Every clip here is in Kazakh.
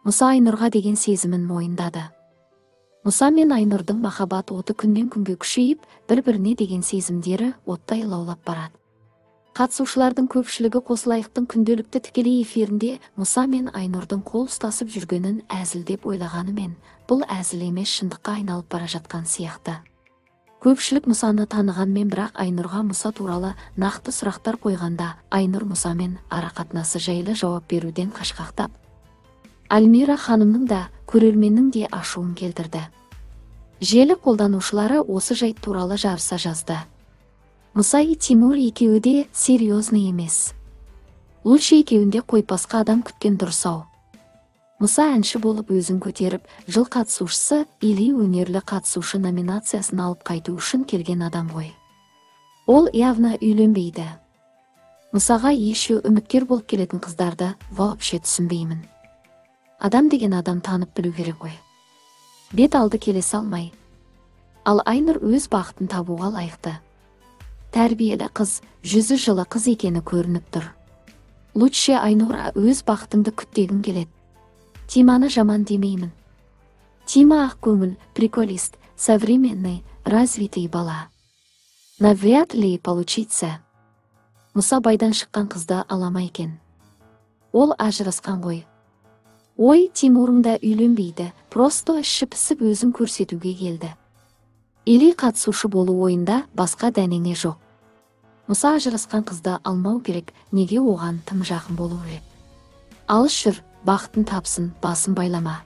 Мұса Айнұрға деген сезімін мойындады. Мұса мен Айнұрдың махаббат оты күннен күнге күшейіп, бір-біріне деген сезімдері оттай лаулап барады. Қатысушылардың көпшілігі Қосылайықтың күнделікті тікелей эфирінде Мұса мен Айнұрдың қол ұстасып жүргенін әзіл деп ойлағанымен, бұл әзіл емес, шындыққа айналып бара жатқан сияқты. Көпшілік Мұсаны танығанмен, бірақ Айнұрға Мұса туралы нақты сұрақтар қойғанда, Айнұр Мұсамен арақатынасы жайлы жауап беруден қашқақтап, Альмира ханымның да, көрерменнің де ашуын келтірді. Желі қолданушылары осы жайт туралы жарыса жазды. Мұса и Тимур екеуі де серьезный емес. Лучше екеуінде қойпасқа адам күткен дұрыс-ау. Мұса әнші болып өзін көтеріп, жыл қатысушысы или өнерлі қатысушы номинациясын алып қайту үшін келген адам ғой. Ол явно үйленбейді. Мұсаға ешеу үміткер болып келетін қыздарды вообще түсінбеймін. Адам деген адам танып білу керек қой. Бет алды келе салмай. Ал Айнұр өз бақытын табуға лайықты. Тәрбиелі қыз, жүзі жылы қыз екені көрініп тұр. Лучше Айнұр өз бақытыңды күттегін келеді. Тиманы жаман демеймін. Тима ақ көңіл, приколист, современный, развитый бала. Навряд ли получится. Мұса байдан шыққан қызды алама екен. Ол ажырасқан ғой. Ой, Тимурың да үйленбейді, просто ішіп-пісіп өзін көрсетуге келді. Или қатысушы болу ойында басқа дәнеңе жоқ. Мұса ажырасқан қызды алмау керек, неге оған тым жақын болу керек. Алыс жүр, бақытын тапсын, басын байлама.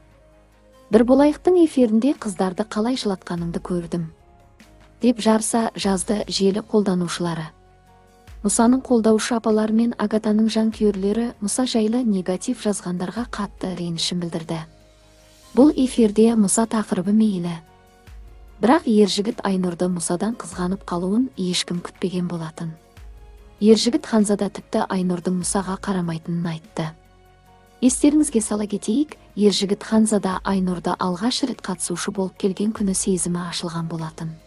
Бір болайықтың эфирінде қыздарды қалай жылатқаныңды көрдім, деп жарыса жазды желі қолданушылары. Мұсаның қолдаушы апалары мен Агатаның жанкүйерлері Мұса жайлы негатив жазғандарға қатты ренішін білдірді. Бұл эфирде Мұса тақырыбы мейлі. Бірақ ержігіт Айнұрды Мұсадан қызғанып қалуын ешкім күтпеген болатын. Ержігіт Ханзада тіпті Айнұрдың Мұсаға қарамайтынын айтты. Естеріңізге сала кетейік, ержігіт Ханзада Айнұрды алғаш рет қатысушы болып келген күні сезімі ашылған болатын.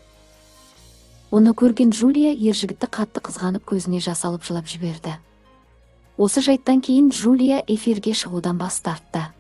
Оны көрген Джулия ержігітті қатты қызғанып көзіне жас алып жылап жіберді. Осы жайттан кейін Джулия эфирге шығудан бас тартты.